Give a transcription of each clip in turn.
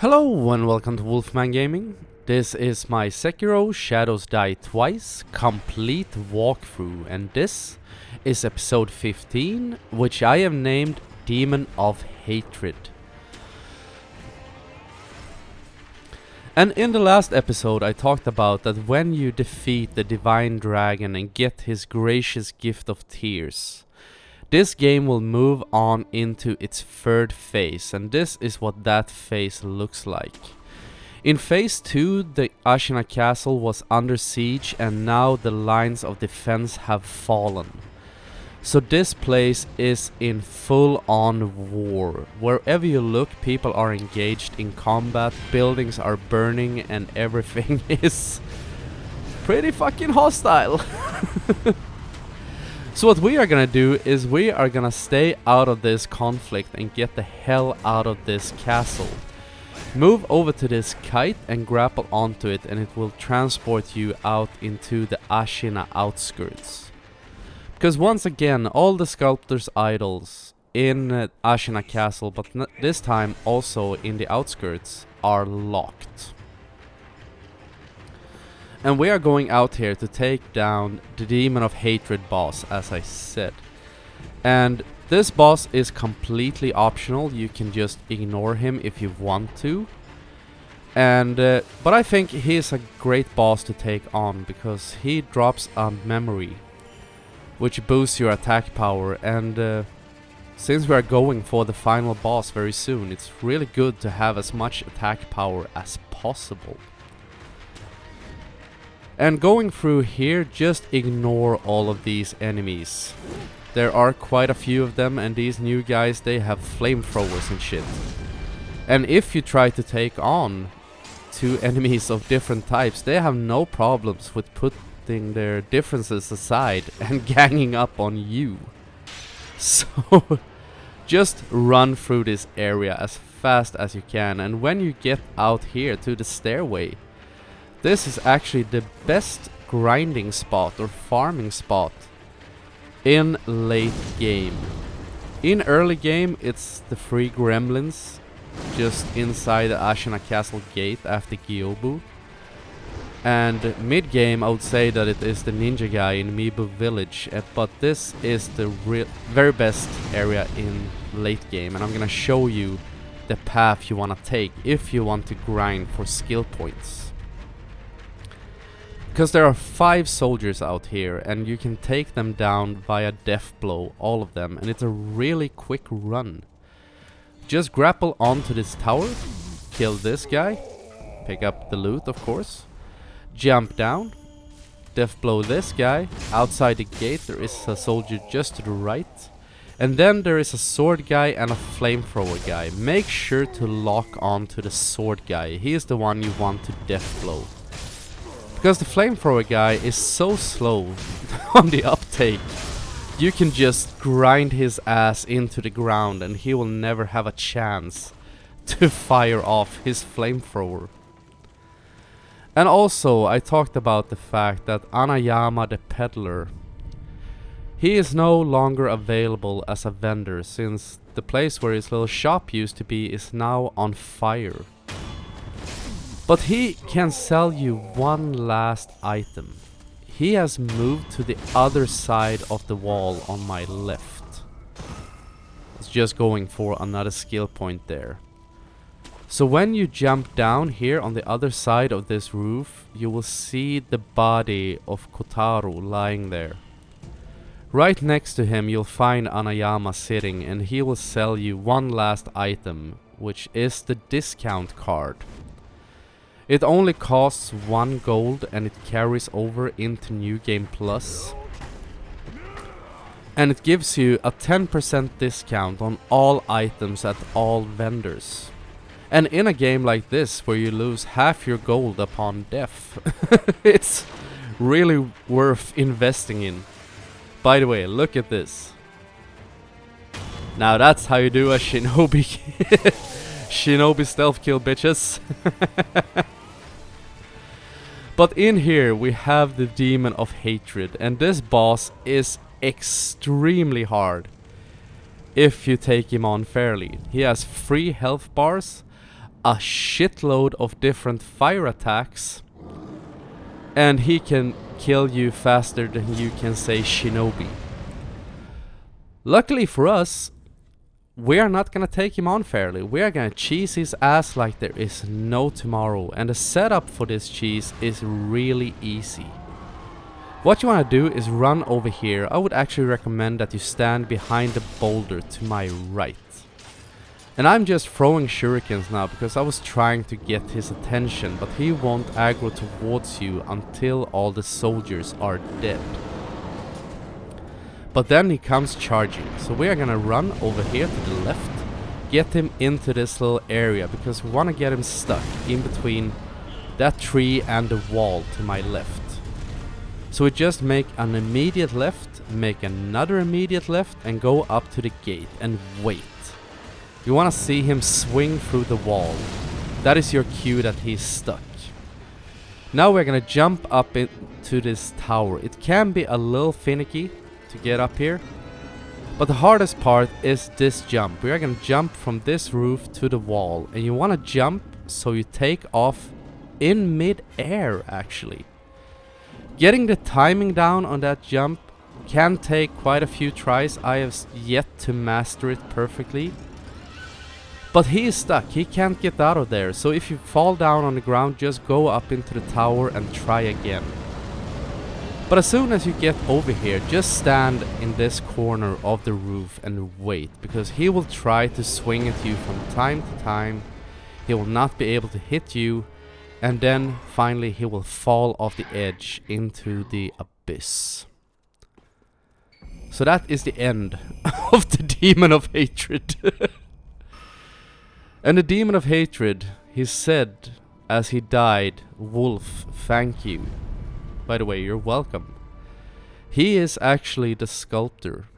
Hello and welcome to Wolfman Gaming. This is my Sekiro Shadows Die Twice complete walkthrough, and this is episode 15, which I have named Demon of Hatred. And in the last episode I talked about that when you defeat the divine dragon and get his gracious gift of tears, this game will move on into its third phase, and this is what that phase looks like. In phase 2, the Ashina castle was under siege and now the lines of defense have fallen. So this place is in full-on war. Wherever you look, people are engaged in combat, buildings are burning, and everything is pretty fucking hostile. So what we are gonna do is we are gonna stay out of this conflict and get the hell out of this castle. Move over to this kite and grapple onto it, and it will transport you out into the Ashina outskirts. Because once again, all the sculptor's idols in Ashina castle, but this time also in the outskirts, are locked. And we are going out here to take down the Demon of Hatred boss, as I said. And this boss is completely optional. You can just ignore him if you want to. And but I think he's a great boss to take on because he drops a memory, which boosts your attack power. And since we are going for the final boss very soon, it's really good to have as much attack power as possible. And going through here, just ignore all of these enemies. There are quite a few of them, and these new guys, they have flamethrowers and shit. And if you try to take on two enemies of different types, they have no problems with putting their differences aside and ganging up on you. So just run through this area as fast as you can, and when you get out here to the stairway, this is actually the best grinding spot or farming spot in late game. In early game, it's the 3 gremlins just inside the Ashina castle gate after Gyobu. And mid game, I would say that it is the ninja guy in Mibu village, but this is the very best area in late game, and I'm gonna show you the path you wanna take if you want to grind for skill points. Because there are 5 soldiers out here, and you can take them down via death blow, all of them, and it's a really quick run. Just grapple onto this tower, kill this guy, pick up the loot of course, jump down, death blow this guy. Outside the gate there is a soldier just to the right, and then there is a sword guy and a flamethrower guy. Make sure to lock onto the sword guy, he is the one you want to death blow. Because the flamethrower guy is so slow on the uptake, you can just grind his ass into the ground and he will never have a chance to fire off his flamethrower. And also, I talked about the fact that Anayama the peddler, he is no longer available as a vendor since the place where his little shop used to be is now on fire. But he can sell you one last item. He has moved to the other side of the wall on my left. It's just going for another skill point there. So when you jump down here on the other side of this roof, you will see the body of Kotaro lying there. Right next to him you'll find Anayama sitting, and he will sell you one last item, which is the discount card. It only costs 1 gold and it carries over into New Game Plus. And it gives you a 10% discount on all items at all vendors. And in a game like this, where you lose half your gold upon death, it's really worth investing in. By the way, look at this. Now that's how you do a shinobi shinobi stealth kill, bitches. But in here we have the Demon of Hatred, and this boss is extremely hard if you take him on fairly. He has 3 health bars, a shitload of different fire attacks, and he can kill you faster than you can say shinobi. Luckily for us, we are not gonna take him on fairly. We are gonna cheese his ass like there is no tomorrow, and the setup for this cheese is really easy. What you wanna do is run over here. I would actually recommend that you stand behind the boulder to my right. And I'm just throwing shurikens now because I was trying to get his attention, but he won't aggro towards you until all the soldiers are dead. But then he comes charging, so we are gonna run over here to the left, get him into this little area because we wanna get him stuck in between that tree and the wall to my left. So we just make an immediate left, make another immediate left, and go up to the gate and wait. You wanna see him swing through the wall. That is your cue that he's stuck. Now we're gonna jump up into this tower. It can be a little finicky to get up here, but the hardest part is this jump. We are gonna jump from this roof to the wall, and you wanna jump so you take off in mid-air actually. Getting the timing down on that jump can take quite a few tries. I have yet to master it perfectly. But he is stuck, he can't get out of there, so if you fall down on the ground, just go up into the tower and try again. But as soon as you get over here, just stand in this corner of the roof and wait, because he will try to swing at you from time to time. He will not be able to hit you, and then finally he will fall off the edge into the abyss. So that is the end of the Demon of Hatred. And the Demon of Hatred, he said as he died, "Wolf, thank you." By the way, you're welcome. He is actually the sculptor.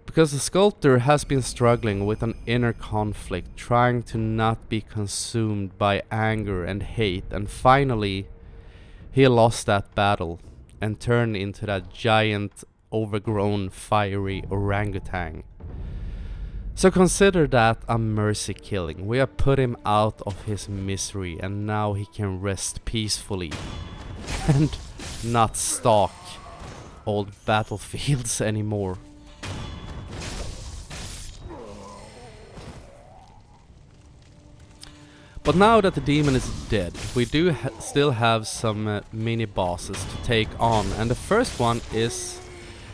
Because the sculptor has been struggling with an inner conflict, trying to not be consumed by anger and hate, and finally he lost that battle and turned into that giant, overgrown, fiery orangutan. So consider that a mercy killing. We have put him out of his misery, and now he can rest peacefully and not stalk old battlefields anymore. But now that the demon is dead, we do still have some mini bosses to take on, and the first one is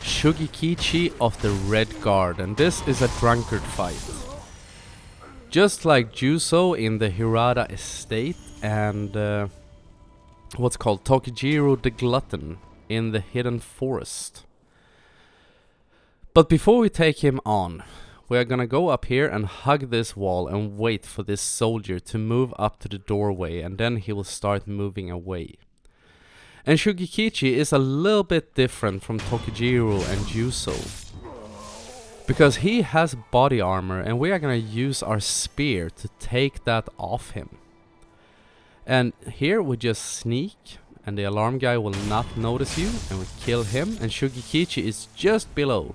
Shugikichi of the Red Guard, and this is a drunkard fight. Just like Juso in the Hirada Estate and what's called Tokijiro the Glutton in the Hidden Forest. But before we take him on, we are gonna go up here and hug this wall and wait for this soldier to move up to the doorway, and then he will start moving away. And Shugikichi is a little bit different from Tokijiro and Juso, because he has body armor, and we are gonna use our spear to take that off him. And here we just sneak, and the alarm guy will not notice you, and we kill him, and Shugikichi is just below.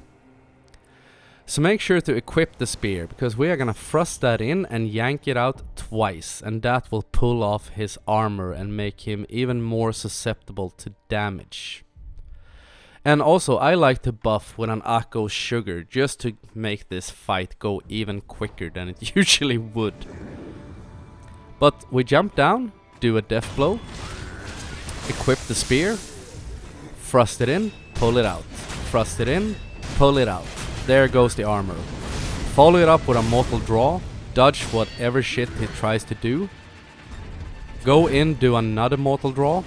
So make sure to equip the spear, because we are gonna thrust that in and yank it out twice, and that will pull off his armor and make him even more susceptible to damage. And also I like to buff with an Akko sugar just to make this fight go even quicker than it usually would. But we jump down, do a death blow, equip the spear, thrust it in, pull it out, thrust it in, pull it out. There goes the armor. Follow it up with a mortal draw, dodge whatever shit he tries to do. Go in, do another mortal draw.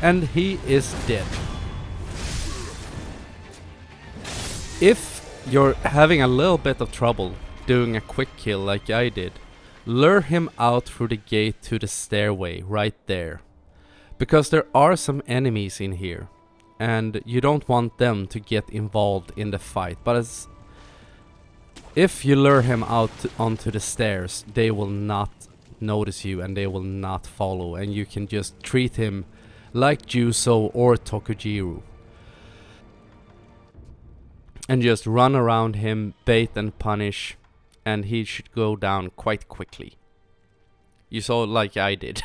And he is dead. If you're having a little bit of trouble doing a quick kill like I did, lure him out through the gate to the stairway right there. Because there are some enemies in here, and you don't want them to get involved in the fight. But if you lure him out onto the stairs, they will not notice you and they will not follow, and you can just treat him like Juso or Tokujiro and just run around him, bait and punish, and he should go down quite quickly. You saw like I did.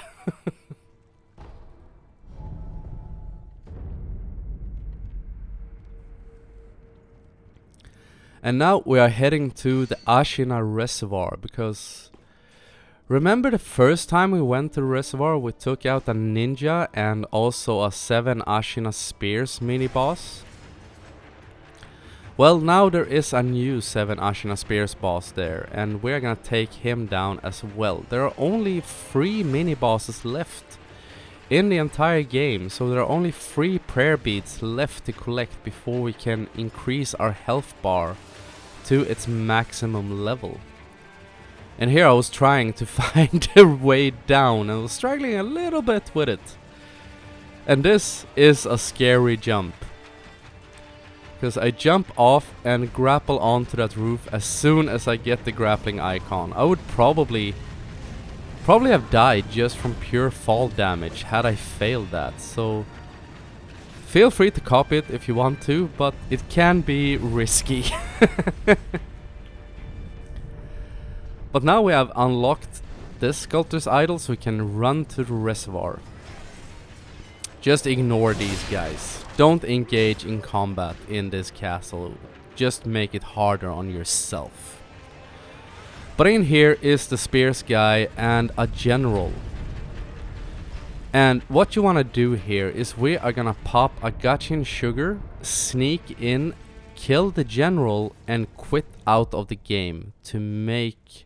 And now we are heading to the Ashina Reservoir, because remember the first time we went to the reservoir, we took out a ninja and also a 7 Ashina Spears mini-boss? Well, now there is a new 7 Ashina Spears boss there, and we're gonna take him down as well. There are only 3 mini-bosses left in the entire game, so there are only 3 prayer beads left to collect before we can increase our health bar to its maximum level. And here I was trying to find a way down and was struggling a little bit with it. And this is a scary jump, because I jump off and grapple onto that roof as soon as I get the grappling icon. I would probably have died just from pure fall damage had I failed that. So feel free to copy it if you want to, but it can be risky. But now we have unlocked this sculptor's idol, so we can run to the reservoir. Just ignore these guys. Don't engage in combat in this castle. Just make it harder on yourself. But in here is the spears guy and a general. And what you want to do here is we are gonna pop a Gachin Sugar, sneak in, kill the general, and quit out of the game to make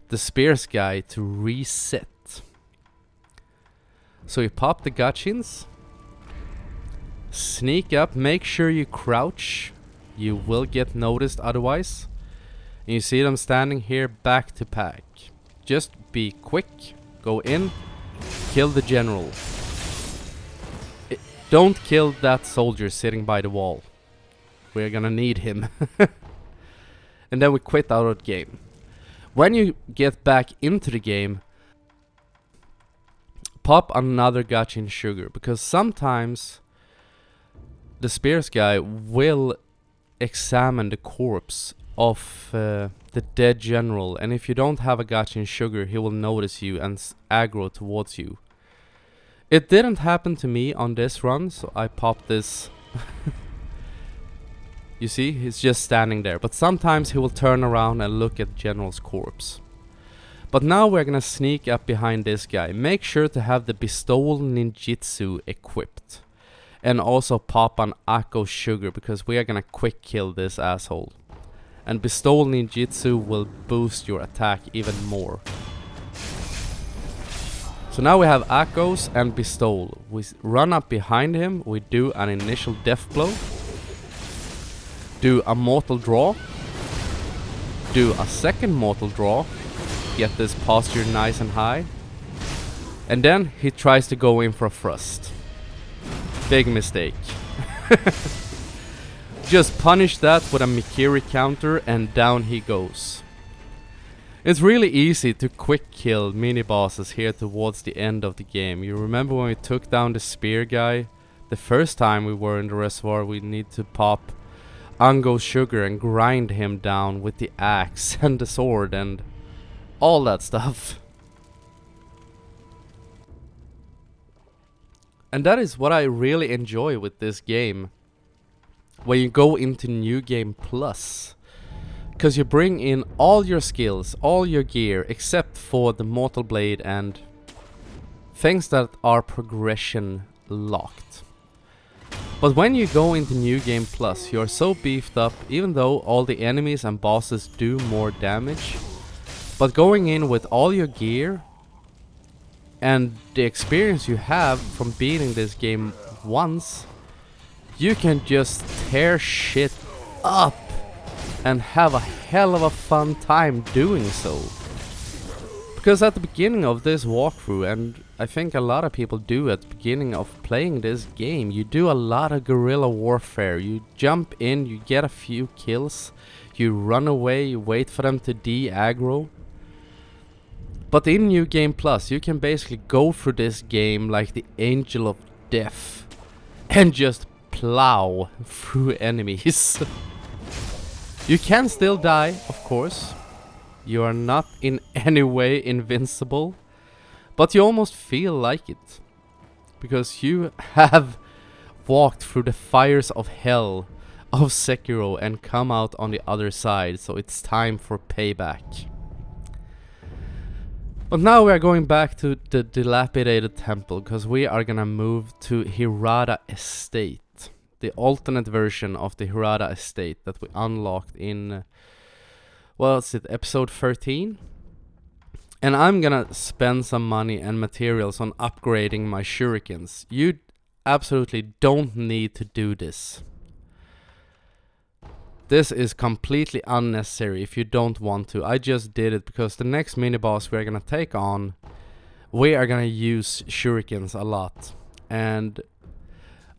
the spears guy to reset. So you pop the Gachins, sneak up, make sure you crouch, you will get noticed otherwise. And you see them standing here back to back. Just be quick, go in, kill the general. Don't kill that soldier sitting by the wall. We're gonna need him. And then we quit out of the game. When you get back into the game, pop another Gachin Sugar, because sometimes the spears guy will examine the corpse of the dead general, and if you don't have a Gachin Sugar, he will notice you and aggro towards you. It didn't happen to me on this run, so I popped this. You see, he's just standing there, but sometimes he will turn around and look at general's corpse. But now we're gonna sneak up behind this guy. Make sure to have the Bestowal Ninjutsu equipped, and also pop an Akko Sugar, because we are gonna quick kill this asshole. And Bestowal Ninjutsu will boost your attack even more. So now we have Akkos and Bestowal. We run up behind him, we do an initial death blow, do a mortal draw, do a second mortal draw, get this posture nice and high, and then he tries to go in for a thrust. Big mistake. Just punish that with a Mikiri counter and down he goes. It's really easy to quick kill mini bosses here towards the end of the game. You remember when we took down the spear guy? The first time we were in the reservoir, we need to pop Ango Sugar and grind him down with the axe and the sword and all that stuff. And that is what I really enjoy with this game. When you go into New Game Plus, because you bring in all your skills, all your gear, except for the Mortal Blade and things that are progression locked. But when you go into New Game Plus, you're so beefed up, even though all the enemies and bosses do more damage. But going in with all your gear and the experience you have from beating this game once, you can just tear shit up and have a hell of a fun time doing so. Because at the beginning of this walkthrough, and I think a lot of people do at the beginning of playing this game, you do a lot of guerrilla warfare. You jump in, you get a few kills, you run away, you wait for them to de-aggro. But in New Game Plus, you can basically go through this game like the Angel of Death and just plow through enemies. You can still die, of course, You are not in any way invincible, but you almost feel like it. Because you have walked through the fires of hell of Sekiro and come out on the other side, so it's time for payback. But now we are going back to the dilapidated temple, because we are gonna move to Hirada Estate. The alternate version of the Hirada Estate that we unlocked in, well, it's episode 13. And I'm gonna spend some money and materials on upgrading my shurikens. You absolutely don't need to do this. This is completely unnecessary if you don't want to. I just did it because the next mini-boss we're gonna take on, we are gonna use shurikens a lot. And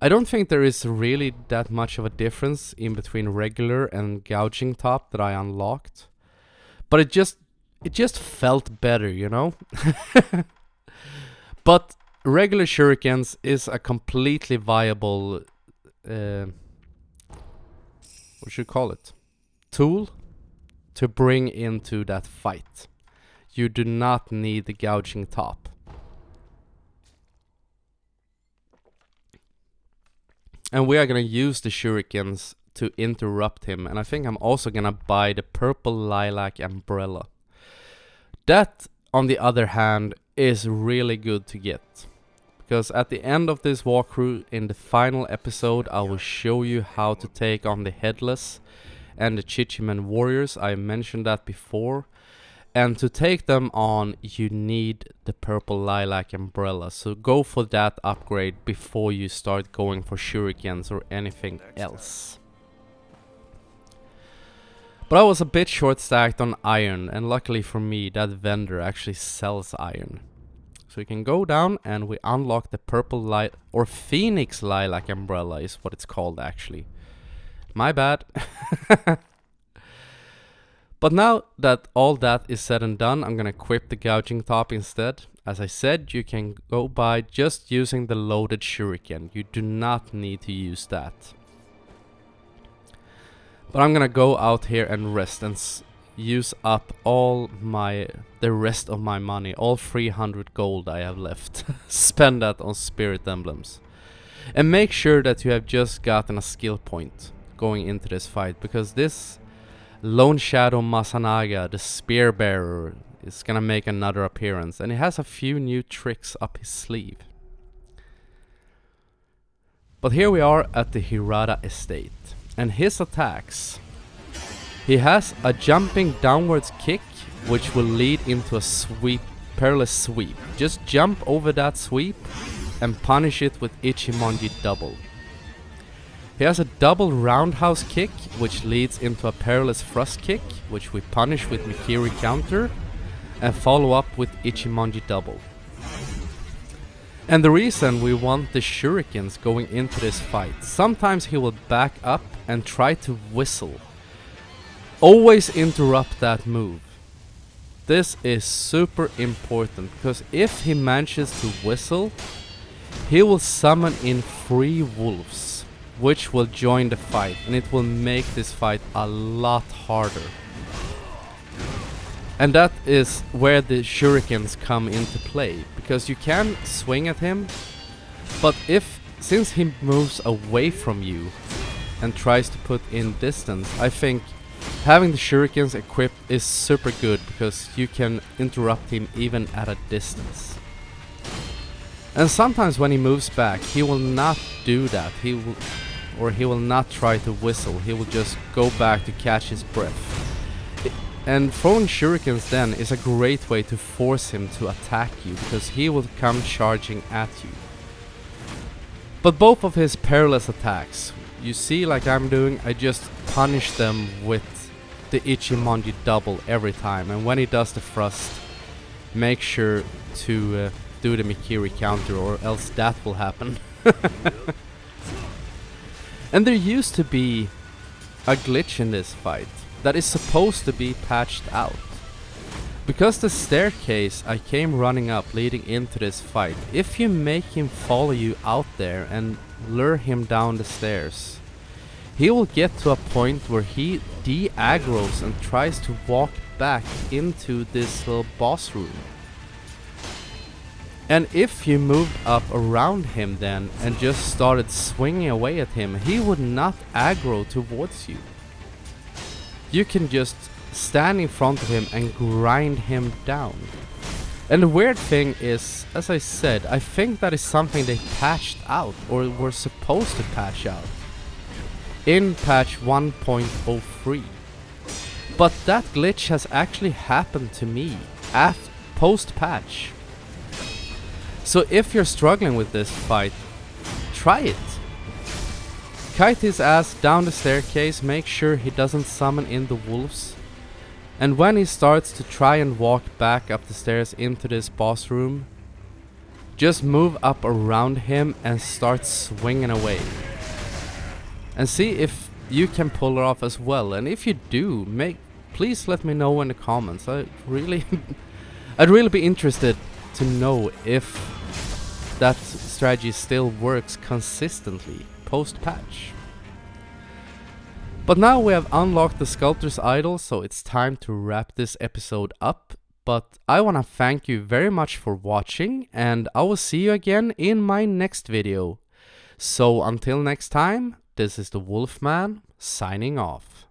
I don't think there is really that much of a difference in between regular and gouging top that I unlocked. But it just felt better, you know? But regular shurikens is a completely viable, what should you call it? Tool to bring into that fight. You do not need the gouging top. And we are gonna use the shurikens to interrupt him. And I think I'm also gonna buy the purple lilac umbrella. That, on the other hand, is really good to get. Because at the end of this walkthrough, in the final episode, I will show you how to take on the Headless and the Chichimen warriors. I mentioned that before. And to take them on, you need the purple lilac umbrella. So go for that upgrade before you start going for shurikens or anything else. But I was a bit short-stacked on iron, and luckily for me, that vendor actually sells iron. So we can go down and we unlock the purple light, or Phoenix lilac umbrella is what it's called actually. My bad. But now that all that is said and done, I'm gonna equip the gouging top instead. As I said, you can go by just using the loaded shuriken. You do not need to use that. But I'm gonna go out here and rest and use up the rest of my money, all 300 gold I have left. Spend that on spirit emblems. And make sure that you have just gotten a skill point going into this fight, because this Lone Shadow Masanaga, the spear bearer, is gonna make another appearance, and he has a few new tricks up his sleeve. But here we are at the Hirada Estate. And his attacks, he has a jumping downwards kick, which will lead into a sweep, perilous sweep. Just jump over that sweep and punish it with Ichimonji double. He has a double roundhouse kick, which leads into a perilous thrust kick, which we punish with Mikiri counter and follow up with Ichimonji double. And the reason we want the shurikens going into this fight, sometimes he will back up and try to whistle. Always interrupt that move. This is super important, because if he manages to whistle, he will summon in 3 wolves, which will join the fight, and it will make this fight a lot harder. And that is where the shurikens come into play, because you can swing at him, but since he moves away from you and tries to put in distance, I think having the shurikens equipped is super good, because you can interrupt him even at a distance. And sometimes when he moves back, he will not do that. He will not try to whistle. He will just go back to catch his breath. And throwing shurikens then is a great way to force him to attack you, because he will come charging at you. But both of his perilous attacks, you see, like I'm doing, I just punish them with the Ichimonji double every time. And when he does the thrust, make sure to do the Mikiri counter, or else that will happen. And there used to be a glitch in this fight that is supposed to be patched out. Because the staircase I came running up leading into this fight, if you make him follow you out there and lure him down the stairs, he will get to a point where he de-aggroes and tries to walk back into this little boss room. And if you moved up around him then and just started swinging away at him, he would not aggro towards you. You can just stand in front of him and grind him down. And the weird thing is, as I said, I think that is something they patched out, or were supposed to patch out, in patch 1.03. But that glitch has actually happened to me post-patch. So if you're struggling with this fight, try it. Kite his ass down the staircase, make sure he doesn't summon in the wolves. And when he starts to try and walk back up the stairs into this boss room, just move up around him and start swinging away. And see if you can pull it off as well. And if you do, please let me know in the comments. I'd really be interested to know if that strategy still works consistently post-patch. But now we have unlocked the Sculptor's Idol, so it's time to wrap this episode up. But I want to thank you very much for watching, and I will see you again in my next video. So until next time, this is the Wolfman signing off.